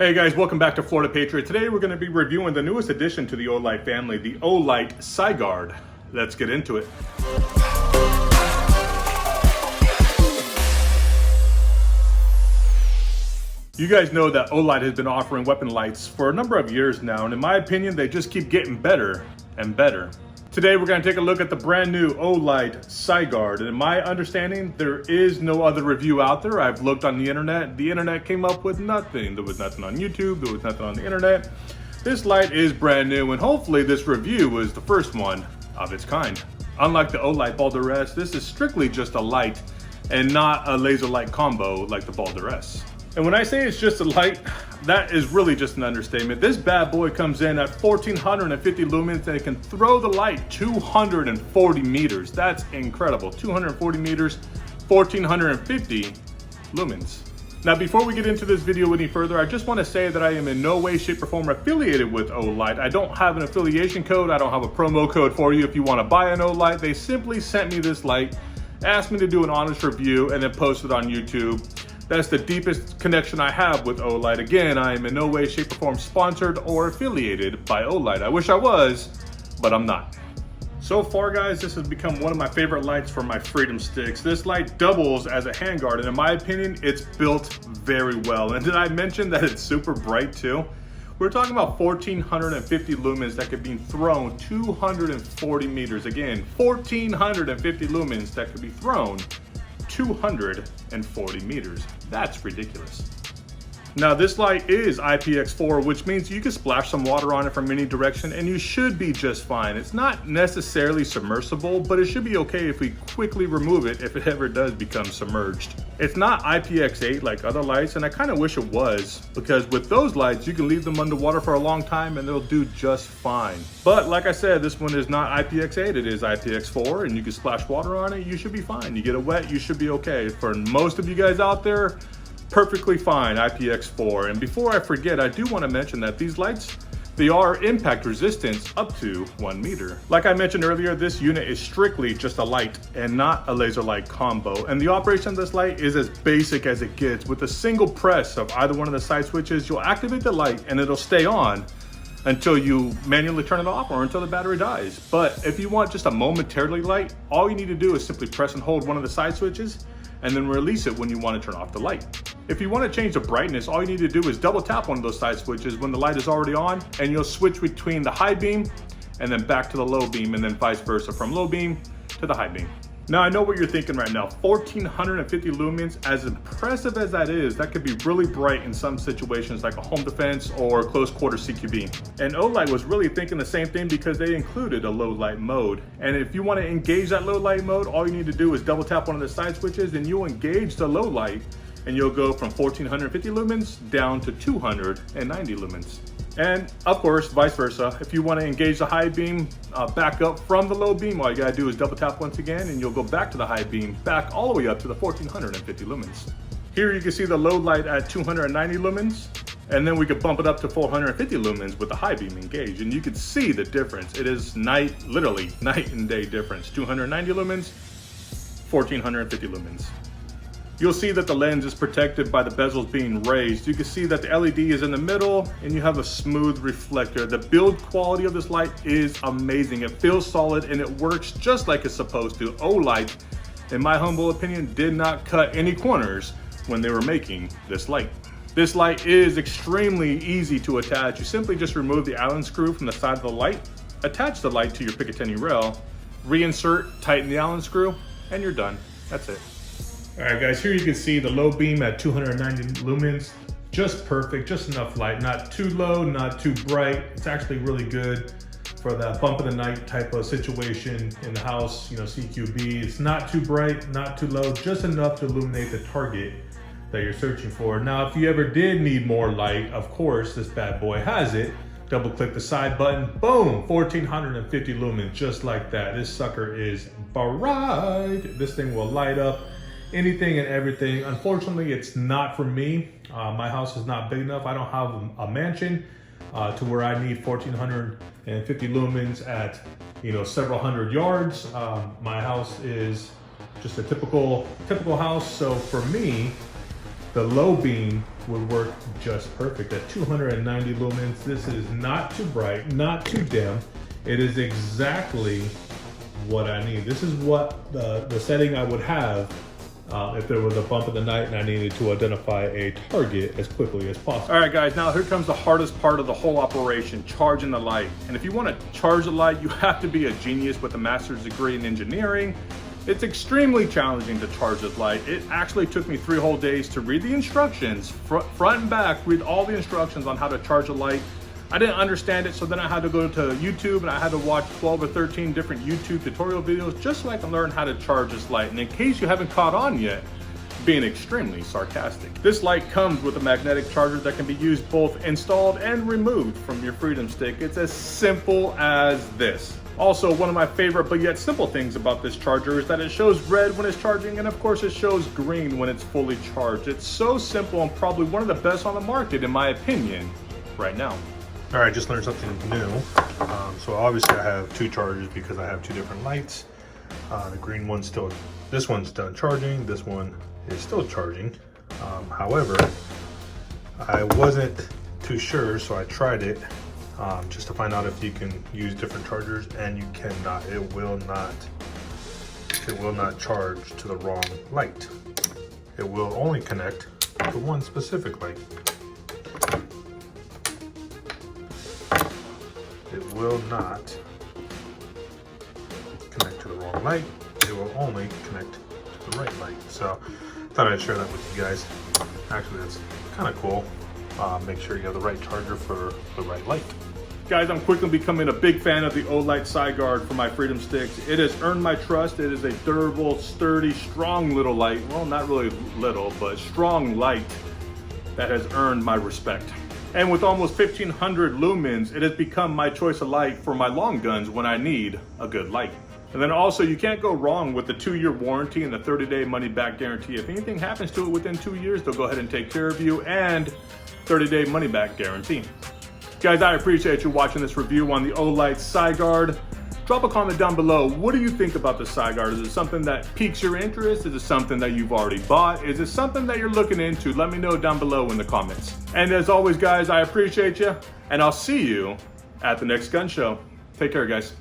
Hey guys, welcome back to Florida-Patriot. Today we're going to be reviewing the newest addition to the Olight family, the Olight Side Guard. Let's get into it. You guys know that Olight has been offering weapon lights for a number of years now, and in my opinion, they just keep getting better and better. Today we're going to take a look at the brand new Olight Side Guard, and in my understanding, there is no other review out there. I've looked on the internet. The internet came up with nothing. There was nothing on YouTube. There was nothing on the internet. This light is brand new, and hopefully this review is the first one of its kind. Unlike the Olight Balderess, this is strictly just a light and not a laser light combo like the Balderess. And when I say it's just a light, that is really just an understatement. This bad boy comes in at 1450 lumens and it can throw the light 240 meters. That's incredible. 240 meters, 1450 lumens. Now, before we get into this video any further, I just want to say that I am in no way, shape, or form affiliated with Olight. I don't have an affiliation code. I don't have a promo code for you if you want to buy an Olight. They simply sent me this light, asked me to do an honest review, and then post it on YouTube. That's the deepest connection I have with Olight. Again, I am in no way, shape, or form sponsored or affiliated by Olight. I wish I was, but I'm not. So far, guys, this has become one of my favorite lights for my Freedom Sticks. This light doubles as a handguard, and in my opinion, it's built very well. And did I mention that it's super bright too? We're talking about 1450 lumens that could be thrown 240 meters. Again, 1450 lumens that could be thrown 240 meters. That's ridiculous. Now, this light is IPX4, which means you can splash some water on it from any direction and you should be just fine. It's not necessarily submersible, but it should be okay if we quickly remove it if it ever does become submerged. It's not IPX8 like other lights, and I kind of wish it was, because with those lights, you can leave them underwater for a long time and they'll do just fine. But like I said, this one is not IPX8, it is IPX4, and you can splash water on it, you should be fine. You get it wet, you should be okay. For most of you guys out there, perfectly fine, IPX4. And before I forget, I do want to mention that these lights, they are impact resistance up to 1 meter. Like I mentioned earlier, this unit is strictly just a light and not a laser light combo. And the operation of this light is as basic as it gets. With a single press of either one of the side switches, you'll activate the light and it'll stay on until you manually turn it off or until the battery dies. But if you want just a momentarily light, all you need to do is simply press and hold one of the side switches and then release it when you want to turn off the light. If you want to change the brightness, all you need to do is double tap one of those side switches when the light is already on, and you'll switch between the high beam and then back to the low beam, and then vice versa from low beam to the high beam. Now, I know what you're thinking right now. 1450 lumens, as impressive as that is, that could be really bright in some situations like a home defense or close quarter CQB. And Olight was really thinking the same thing because they included a low light mode. And if you want to engage that low light mode, all you need to do is double tap one of the side switches and you'll engage the low light, and you'll go from 1450 lumens down to 290 lumens. And of course, vice versa. If you want to engage the high beam back up from the low beam, all you gotta do is double tap once again and you'll go back to the high beam, back all the way up to the 1450 lumens. Here you can see the low light at 290 lumens, and then we could bump it up to 450 lumens with the high beam engaged, and you can see the difference. It is literally night and day difference. 290 lumens, 1450 lumens. You'll see that the lens is protected by the bezels being raised. You can see that the LED is in the middle and you have a smooth reflector. The build quality of this light is amazing. It feels solid and it works just like it's supposed to. Olight, in my humble opinion, did not cut any corners when they were making this light. This light is extremely easy to attach. You simply just remove the Allen screw from the side of the light, attach the light to your Picatinny rail, reinsert, tighten the Allen screw, and you're done. That's it. All right, guys, here you can see the low beam at 290 lumens. Just perfect, just enough light. Not too low, not too bright. It's actually really good for that bump in the night type of situation in the house, you know, CQB. It's not too bright, not too low, just enough to illuminate the target that you're searching for. Now, if you ever did need more light, of course, this bad boy has it. Double click the side button, boom, 1450 lumens, just like that. This sucker is bright. This thing will light up anything and everything. Unfortunately, it's not for me. My house is not big enough. I don't have a mansion to where I need 1450 lumens at, you know, several hundred yards. My house is just a typical house. So for me, The low beam would work just perfect at 290 lumens. This is not too bright, not too dim. It is exactly what I need. This is what the setting I would have if there was a bump in the night and I needed to identify a target as quickly as possible. All right guys, now here comes the hardest part of the whole operation, charging the light. And if you want to charge the light, you have to be a genius with a master's degree in engineering. It's extremely challenging to charge this light. It actually took me 3 whole days to read the instructions, front and back, read all the instructions on how to charge a light. I didn't understand it, so then I had to go to YouTube and I had to watch 12 or 13 different YouTube tutorial videos just so I can learn how to charge this light. And in case you haven't caught on yet, being extremely sarcastic, this light comes with a magnetic charger that can be used both installed and removed from your Freedom Stick. It's as simple as this. Also, one of my favorite but yet simple things about this charger is that it shows red when it's charging, and of course it shows green when it's fully charged. It's so simple and probably one of the best on the market in my opinion right now. All right, just learned something new. So obviously I have 2 chargers because I have 2 different lights. The green one's still, this one's done charging, this one is still charging. However, I wasn't too sure, so I tried it just to find out if you can use different chargers, and you cannot. It will not charge to the wrong light. It will only connect to one specific light. It will not connect to the wrong light. It will only connect to the right light. So I thought I'd share that with you guys. Actually, that's kind of cool. Make sure you have the right charger for the right light. Guys, I'm quickly becoming a big fan of the Olight side guard for my Freedom Sticks. It has earned my trust. It is a durable, sturdy, strong little light. Well, not really little, but strong light that has earned my respect. And with almost 1,500 lumens, it has become my choice of light for my long guns when I need a good light. And then also, you can't go wrong with the 2-year warranty and the 30-day money-back guarantee. If anything happens to it within 2 years, they'll go ahead and take care of you, and 30-day money-back guarantee. Guys, I appreciate you watching this review on the Olight side guard. Drop a comment down below. What do you think about the side guard? Is it something that piques your interest? Is it something that you've already bought? Is it something that you're looking into? Let me know down below in the comments. And as always, guys, I appreciate you, and I'll see you at the next gun show. Take care, guys.